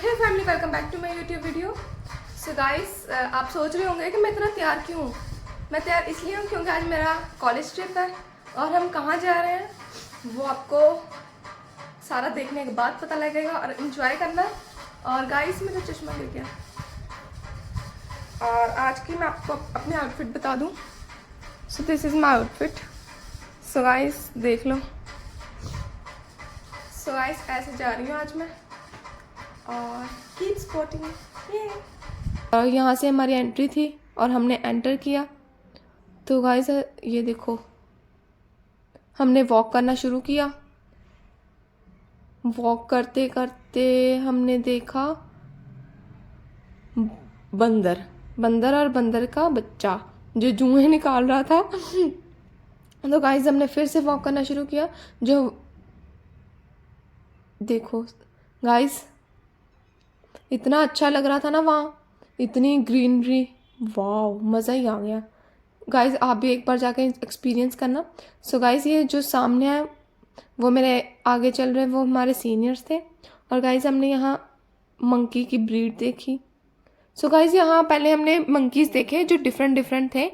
Hey family, welcome back to my YouTube video. So guys, आप सोच रहे होंगे कि मैं इतना तैयार क्यों हूँ। मैं तैयार इसलिए हूँ क्योंकि आज मेरा कॉलेज ट्रिप है और हम कहाँ जा रहे हैं वो आपको सारा देखने के बाद पता लगेगा और इन्जॉय करना। और गाइस, मेरा चश्मा गिर गया और आज की मैं आपको अपनी आउटफिट बता दूँ। So this is my outfit. So guys देख लो। सो गाइस ऐसे जा रही हूँ आज मैं और कीप स्पॉटिंग ये। और यहाँ से हमारी एंट्री थी और हमने एंटर किया तो गाइस ये देखो, हमने वॉक करना शुरू किया। वॉक करते करते हमने देखा बंदर बंदर और बंदर का बच्चा जो जुएं निकाल रहा था। तो गाइस हमने फिर से वॉक करना शुरू किया। जो देखो गाइस, इतना अच्छा लग रहा था ना वहाँ, इतनी ग्रीनरी, वाह मज़ा ही आ गया। गाइस आप भी एक बार जाके एक्सपीरियंस करना। सो गाइस ये जो सामने है वो मेरे आगे चल रहे हैं, वो हमारे सीनियर्स थे। और गाइस हमने यहाँ मंकी की ब्रीड देखी। सो गाइस यहाँ पहले हमने मंकीज़ देखे जो डिफरेंट डिफरेंट थे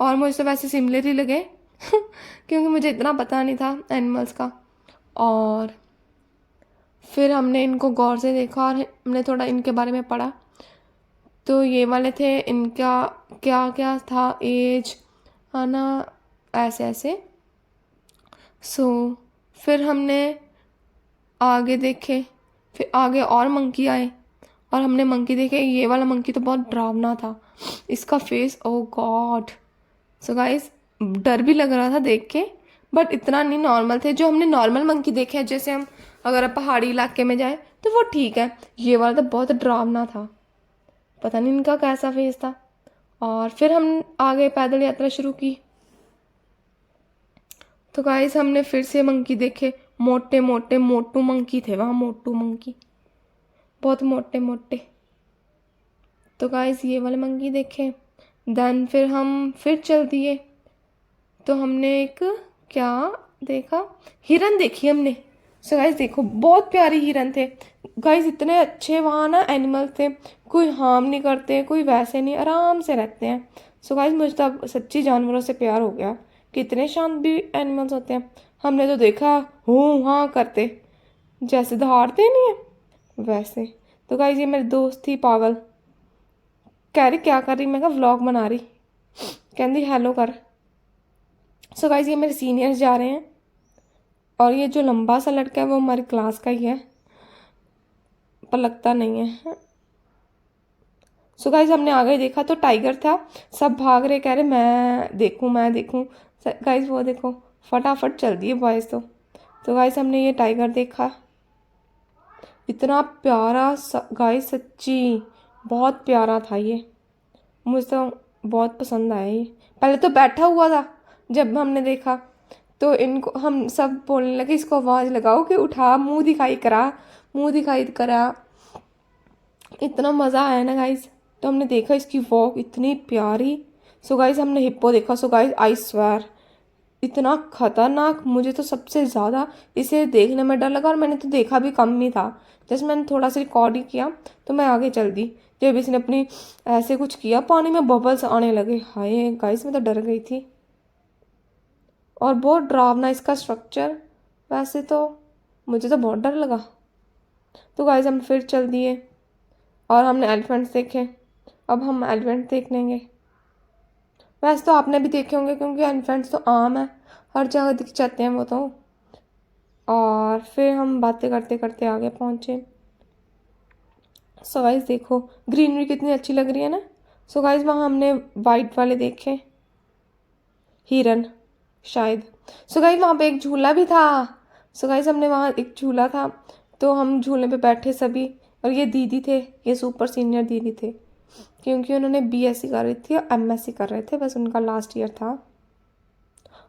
और मुझे तो वैसे सिमिलर ही लगे क्योंकि मुझे इतना पता नहीं था एनिमल्स का। और फिर हमने इनको गौर से देखा और हमने थोड़ा इनके बारे में पढ़ा। तो ये वाले थे, इनका क्या क्या था एज है ना, ऐसे ऐसे। सो फिर हमने आगे देखे, फिर आगे और मंकी आए और हमने मंकी देखे। ये वाला मंकी तो बहुत डरावना था, इसका फेस ओ गॉड। सो गाइस डर भी लग रहा था देख के, बट इतना नहीं, नॉर्मल थे। जो हमने नॉर्मल मंकी देखे हैं, जैसे हम अगर पहाड़ी इलाके में जाए तो वो ठीक है, ये वाला तो बहुत डरावना था, पता नहीं इनका कैसा फेस था। और फिर हम आगे पैदल यात्रा शुरू की। तो गाइस हमने फिर से मंकी देखे, मोटे मोटे मोटू मंकी थे वहाँ, मोटू मंकी बहुत मोटे मोटे। तो गाइस ये वाले मंकी देखे। देन फिर हम फिर चल दिए तो हमने एक क्या देखा, हिरन देखी हमने। सो गाइस देखो, बहुत प्यारी हिरन थे गाइस, इतने अच्छे वहाँ ना एनिमल थे, कोई हार्म नहीं करते, कोई वैसे नहीं, आराम से रहते हैं। सो गाइस मुझे तो अब सच्ची जानवरों से प्यार हो गया, कितने शांत भी एनिमल्स होते हैं। हमने तो देखा हूँ हाँ करते, जैसे दहाड़ते नहीं है वैसे। तो गाइस ये मेरी दोस्त थी पागल, कह रही क्या कर रही, मैं कहा व्लॉग बना रही, कहती हेलो कर। सो गाइस ये मेरे सीनियर्स जा रहे हैं और ये जो लंबा सा लड़का है वो हमारी क्लास का ही है, पर लगता नहीं है। सो गाइस हमने आगे देखा तो टाइगर था, सब भाग रहे, कह रहे मैं देखूं मैं देखूं। गाइस वो देखो फटाफट चल दिए बॉयज़ तो गाइस हमने ये टाइगर देखा, इतना प्यारा गाइस, सच्ची बहुत प्यारा था ये, मुझे तो बहुत पसंद आया ये। पहले तो बैठा हुआ था, जब हमने देखा तो इनको हम सब बोलने लगे इसको आवाज़ लगाओ कि उठा, मुंह दिखाई करा, मुंह दिखाई करा। इतना मज़ा आया ना गाइस। तो हमने देखा इसकी वॉक इतनी प्यारी। सो गाइस हमने हिप्पो देखा। सो गाइस आई स्वेयर इतना खतरनाक, मुझे तो सबसे ज़्यादा इसे देखने में डर लगा और मैंने तो देखा भी कम ही था, जैसे मैंने थोड़ा सा रिकॉर्ड ही किया तो मैं आगे चल दी। जब इसने अपनी ऐसे कुछ किया पानी में बबल्स आने लगे, हाय गाइस मैं तो डर गई थी। और बहुत डरावना इसका स्ट्रक्चर, वैसे तो मुझे तो बहुत डर लगा। तो गाइस हम फिर चल दिए और हमने एलिफेंट्स देखे। अब हम एलिफेंट देख लेंगे, वैसे तो आपने भी देखे होंगे क्योंकि एलिफेंट्स तो आम है, हर जगह दिख जाते हैं वो तो। और फिर हम बातें करते करते आगे पहुँचे। सो गाइस देखो ग्रीनरी कितनी अच्छी लग रही है ना। सो गाइस वहाँ हमने वाइट वाले देखे हिरन शायद। सो गाइस वहाँ पे एक झूला भी था। सो गाइस हमने वहाँ एक झूला था तो हम झूले पे बैठे सभी, और ये दीदी थे, ये सुपर सीनियर दीदी थे क्योंकि उन्होंने बीएससी कर रही थी और एमएससी कर रहे थे, बस उनका लास्ट ईयर था।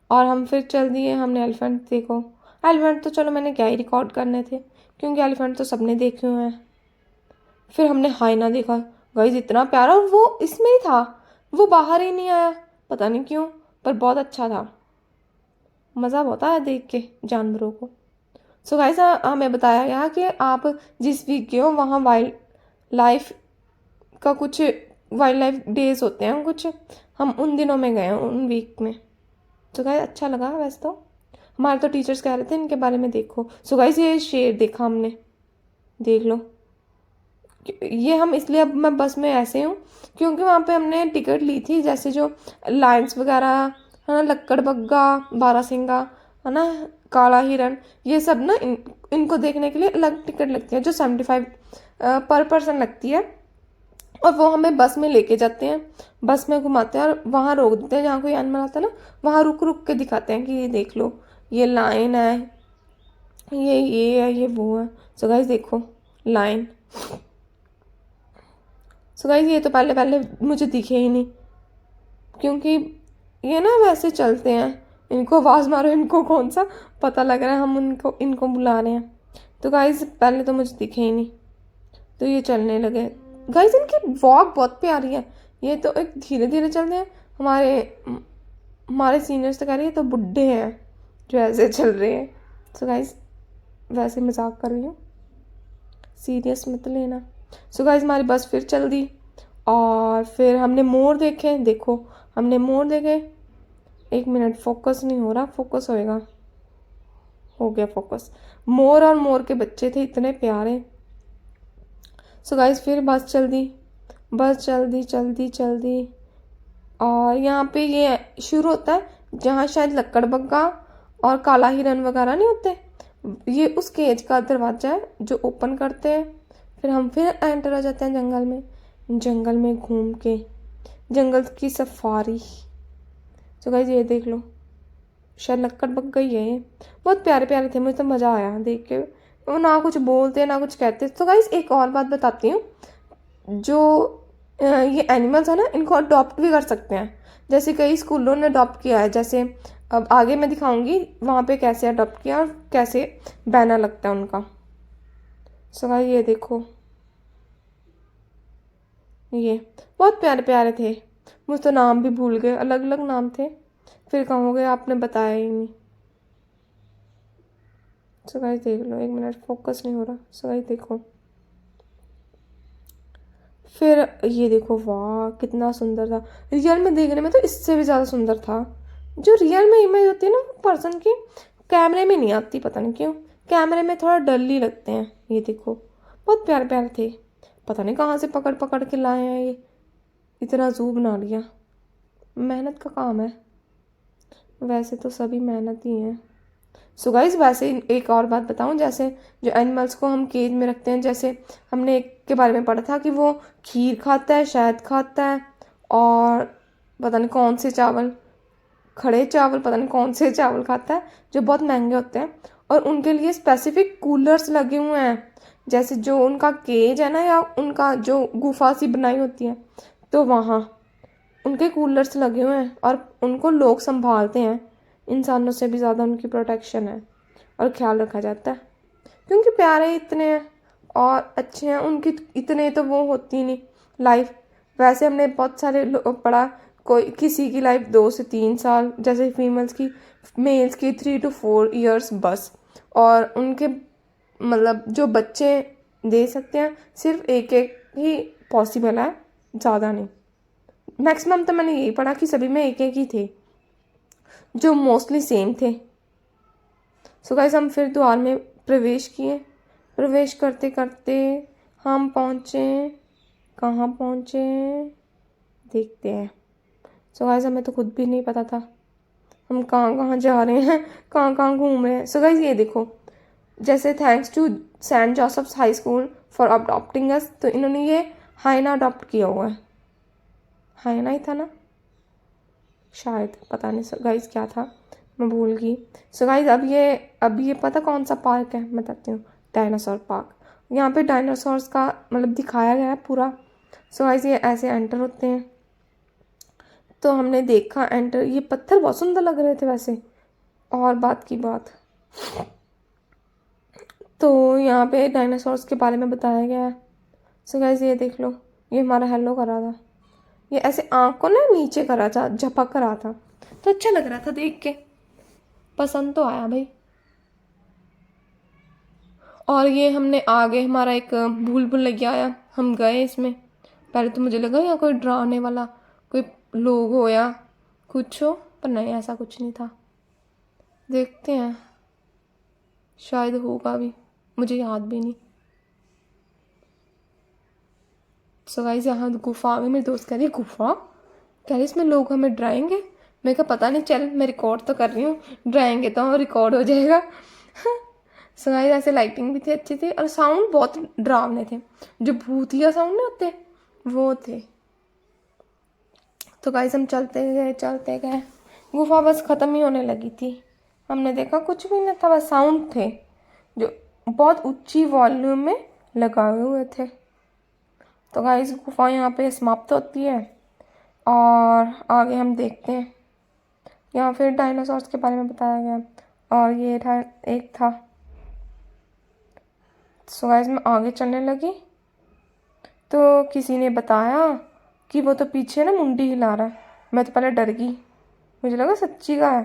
और हम फिर चल दिए, हमने एलिफेंट देखो। एलिफेंट तो चलो मैंने क्या ही रिकॉर्ड करने थे क्योंकि एलिफेंट तो सबने देखे हुए हैं। फिर हमने हाइना देखा गाइस, इतना प्यारा, और वो इसमें ही था, वो बाहर ही नहीं आया, पता नहीं क्यों, पर बहुत अच्छा था, मज़ा बहुत आया देख के जानवरों को। सो गाइस हमें बताया गया कि आप जिस वीक के हो वहाँ वाइल्ड लाइफ का कुछ वाइल्ड लाइफ डेज होते हैं कुछ, हम उन दिनों में गए हैं उन वीक में। सो गाइस अच्छा लगा वैसे तो, हमारे तो टीचर्स कह रहे थे इनके बारे में देखो। सो गाइस ये शेर देखा हमने, देख लो। ये हम इसलिए, अब मैं बस में ऐसे हूँ क्योंकि वहाँ पे हमने टिकट ली थी, जैसे जो लायंस वगैरह है ना, लक्कड़बग्गा, बारहसिंगा है ना, काला हिरन, ये सब ना इनको देखने के लिए अलग टिकट लगती है जो 75 पर पर्सन लगती है। और वो हमें बस में लेके जाते हैं, बस में घुमाते हैं और वहाँ रोक देते हैं, जहाँ कोई एनिमल आता है ना वहाँ रुक रुक के दिखाते हैं कि ये देख लो, ये लायन है, ये है, ये वो है। सो गाइस देखो लायन। सो गाइस ये तो पहले पहले मुझे दिखे ही नहीं, क्योंकि ये ना वैसे चलते हैं, इनको आवाज़ मारो इनको कौन सा पता लग रहा है हम उनको इनको बुला रहे हैं। तो गाइस पहले तो मुझे दिखे ही नहीं, तो ये चलने लगे। गाइस इनकी वॉक बहुत प्यारी है, ये तो एक धीरे धीरे चलते हैं। हमारे हमारे सीनियर्स तो कह रहे हैं तो बुढ़े हैं जो ऐसे चल रहे हैं। सो गाइस वैसे मजाक कर रही हूँ, सीरियस मत लेना। सो गाइस हमारी बस फिर चल दी और फिर हमने मोर देखे, देखो हमने मोर देखे। 1 मिनट, फोकस नहीं हो रहा, फोकस होएगा, हो गया फोकस। मोर और मोर के बच्चे थे इतने प्यारे। सो गाइस फिर बस चल दी, बस चल दी और यहाँ पे ये शुरू होता है जहाँ शायद लक्कड़बग्गा और काला हिरन वगैरह नहीं होते, ये उस केज का दरवाजा है जो ओपन करते हैं। फिर हम फिर एंटर हो जाते हैं जंगल में, जंगल में घूम के जंगल की सफारी। तो गाइस ये देख लो, शायद लक्कड़बग्गा ही है ये, बहुत प्यारे प्यारे थे, मुझे तो मज़ा आया देख के। वो ना कुछ बोलते ना कुछ कहते। तो गाइस एक और बात बताती हूँ, जो ये एनिमल्स है ना इनको अडॉप्ट भी कर सकते हैं, जैसे कई स्कूलों ने अडॉप्ट किया है। जैसे अब आगे मैं दिखाऊंगी वहाँ पे कैसे अडॉप्ट किया और कैसे बैनर लगता है उनका। सो गाइस ये देखो, ये बहुत प्यारे प्यारे थे, मुझे तो नाम भी भूल गए, अलग अलग नाम थे, फिर कहोगे आपने बताया ही नहीं। सो गाइस देख लो, 1 मिनट फोकस नहीं हो रहा। सो गाइस देखो, फिर ये देखो, वाह कितना सुंदर था। रियल में देखने में तो इससे भी ज़्यादा सुंदर था। जो रियल में इमेज होती है ना वो पर्सन की कैमरे में नहीं आती, पता नहीं क्यों, कैमरे में थोड़ा डल ही लगते हैं। ये देखो बहुत प्यारे प्यारे थे, पता नहीं कहाँ से पकड़ पकड़ के लाए हैं, ये इतना जू बना लिया। मेहनत का काम है, वैसे तो सभी मेहनत ही हैं। सो गाइस वैसे एक और बात बताऊं, जैसे जो एनिमल्स को हम केज में रखते हैं, जैसे हमने एक के बारे में पढ़ा था कि वो खीर खाता है, शहद खाता है और पता नहीं कौन से चावल, खड़े चावल, पता नहीं कौन से चावल खाता है जो बहुत महंगे होते हैं। और उनके लिए स्पेसिफिक कूलर्स लगे हुए हैं, जैसे जो उनका केज है ना या उनका जो गुफा सी बनाई होती है तो वहाँ उनके कूलर्स लगे हुए हैं और उनको लोग संभालते हैं। इंसानों से भी ज़्यादा उनकी प्रोटेक्शन है और ख्याल रखा जाता है, क्योंकि प्यारे इतने हैं और अच्छे हैं। उनकी इतने तो वो होती नहीं लाइफ, वैसे हमने बहुत सारे पढ़ा, कोई किसी की लाइफ 2 से 3 साल, जैसे फीमेल्स की, मेल्स की 3 to 4 years बस। और उनके मतलब जो बच्चे दे सकते हैं सिर्फ एक एक ही पॉसिबल है, ज़्यादा नहीं। मैक्सिमम तो मैंने यही पढ़ा कि सभी में एक एक ही थे जो मोस्टली सेम थे। सो गाइस हम फिर द्वार में प्रवेश किए, प्रवेश करते करते हम पहुँचे, कहाँ पहुँचे देखते हैं। सो गाइस हमें तो खुद भी नहीं पता था हम कहाँ कहाँ जा रहे हैं, कहाँ कहाँ घूम रहे हैं। सो गाइस ये देखो, जैसे thanks to Saint Joseph's high school for adopting us, तो इन्होंने ये हाइना अडॉप्ट किया हुआ है, हाइना ही था ना शायद, पता नहीं गाइस क्या था, मैं भूल गई। सो गाइस अब ये पता कौन सा पार्क है, मैं बताती हूँ, डायनासोर पार्क। यहाँ पे डायनासोर्स का मतलब दिखाया गया है पूरा। सो गाइस ये ऐसे एंटर होते हैं, तो हमने देखा एंटर, ये पत्थर बहुत सुंदर लग रहे थे वैसे। और बात की बात, तो यहाँ पे डायनासोर्स के बारे में बताया गया है। सो गाइस ये देख लो, ये हमारा हेलो कर रहा था, ये ऐसे आँख को ना नीचे करा था, झपक कर रहा था, तो अच्छा लग रहा था देख के, पसंद तो आया भाई। और ये हमने आगे हमारा एक भूल भुलैया आया, हम गए इसमें। पहले तो मुझे लगा यहाँ कोई डराने वाला कोई लोग हो या कुछ हो, पर नहीं, ऐसा कुछ नहीं था। देखते हैं, शायद होगा भी, मुझे याद भी नहीं। सो गाइस यहाँ गुफा आ गई। मेरी दोस्त कह रही गुफा, कह रही इसमें लोग हमें डराएंगे। मैं कहा पता नहीं, चल मैं रिकॉर्ड तो कर रही हूँ, डराएंगे तो रिकॉर्ड हो जाएगा। सो गाइस ऐसे लाइटिंग भी थी, अच्छी थी, और साउंड बहुत डरावने थे, जो भूतिया साउंड नहीं होते वो थे। तो गाइस हम चलते गए, गुफा बस ख़त्म ही होने लगी थी। हमने देखा कुछ भी नहीं था, बस साउंड थे जो बहुत ऊंची वॉल्यूम में लगाए हुए थे। तो गाइस गुफा यहाँ पे समाप्त होती है, और आगे हम देखते हैं। यहाँ फिर डायनासोर्स के बारे में बताया गया, और ये था एक था। सो गाइस मैं आगे चलने लगी तो किसी ने बताया कि वो तो पीछे ना मुंडी हिला रहा है। मैं तो पहले डर गई, मुझे लगा सच्ची का है।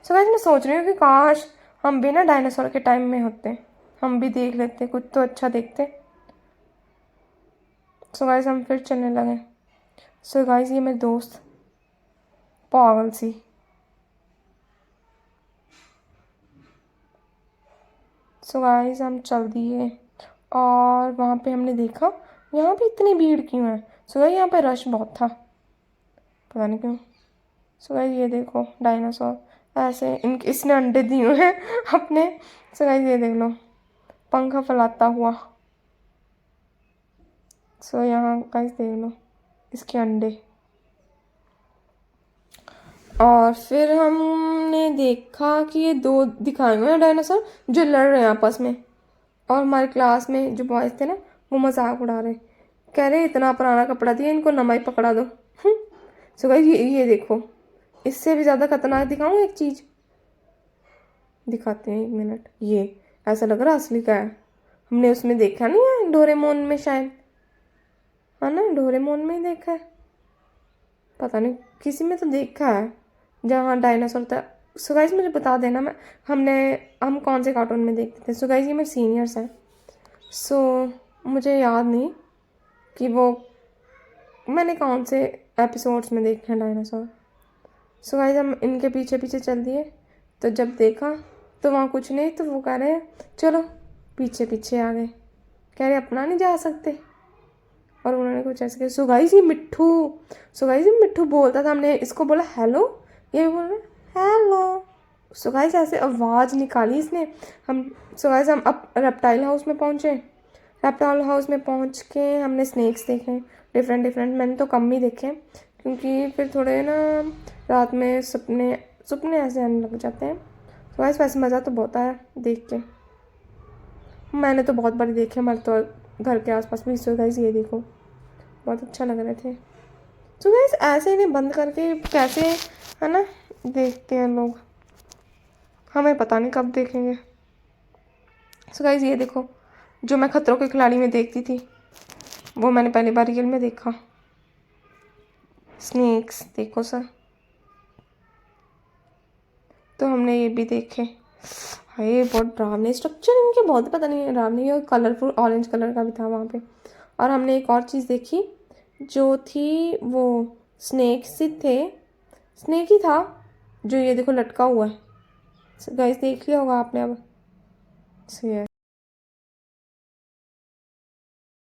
सो गाइस मैं सोच रही हूँ कि काश हम भी ना डायनासोर के टाइम में होते, हम भी देख लेते, कुछ तो अच्छा देखते। सो गाइस हम फिर चलने लगे। सो गाइस ये मेरी दोस्त पागल सी, सो गाइस हम चल दिए, और वहाँ पे हमने देखा यहाँ पे इतनी भीड़ क्यों है। सो गाइस यहाँ पे रश बहुत था, पता नहीं क्यों। सो गाइस ये देखो डायनासोर ऐसे, इनके इसने अंडे दिए हुए हैं अपने। सो गाइस ये देख लो, पंखा फैलाता हुआ। सो यहाँ गाइस देख लो इसके अंडे। और फिर हमने देखा कि ये दो दिखाए हुए हैं डायनासोर जो लड़ रहे हैं आपस में, और हमारे क्लास में जो बॉयज़ थे ना वो मजाक उड़ा रहे, कह रहे इतना पुराना कपड़ा दिया इनको नवाई पकड़ा दो। सो गाइस ये देखो, इससे भी ज़्यादा खतरनाक दिखाऊँ एक चीज़, दिखाते हैं, एक मिनट। ये ऐसा लग रहा असली का है, हमने उसमें देखा नहीं है डोरेमोन में शायद, है ना, डोरेमोन में ही देखा है, पता नहीं किसी में तो देखा है जहाँ डायनासोर था। सो गाइस मुझे बता देना, हम कौन से कार्टून में देखते थे। सो गाइस ये मेरे सीनियर्स हैं, सो मुझे याद नहीं कि वो मैंने कौन से एपिसोड्स में देखे हैं डायनासोर। सो गाइस हम इनके पीछे पीछे चल दिए, तो जब देखा तो वहाँ कुछ नहीं, तो वो कह रहे हैं चलो पीछे पीछे आ गए, कह रहे अपना नहीं जा सकते, और उन्होंने कुछ ऐसे किया। सो गाइस ये मिट्ठू बोलता था, हमने इसको बोला हेलो, ये भी बोल रहा हेलो। सो गाइस ऐसे आवाज़ निकाली इसने। सो गाइस हम अब रेप्टाइल हाउस में पहुँचे। रेप्टाइल हाउस में पहुँच के हमने स्नेक्स देखे डिफरेंट, मैंने तो कम ही देखे क्योंकि फिर थोड़े ना रात में सपने ऐसे आने लग जाते हैं। तो गाइस वैसे मज़ा तो बहुत आया देख के, मैंने तो बहुत बारी देखे, हमारे तो घर के आसपास भी। सो गाइस ये देखो बहुत अच्छा लग रहे थे। सो गाइस ऐसे इन्हें बंद करके कैसे, है ना, देखते हैं लोग, हमें पता नहीं कब देखेंगे। सो गाइस ये देखो, जो मैं खतरों के खिलाड़ी में देखती थी वो मैंने पहली बार रियल में देखा। स्नेक्स देखो सर, तो हमने ये भी देखे। हाय बहुत डरावने स्ट्रक्चर इनके, बहुत पता नहीं डरावने, और कलरफुल ऑरेंज कलर का भी था वहाँ पे। और हमने एक और चीज़ देखी जो थी वो स्नेक ही था, जो ये देखो लटका हुआ है। गाइस देख लिया होगा आपने अब।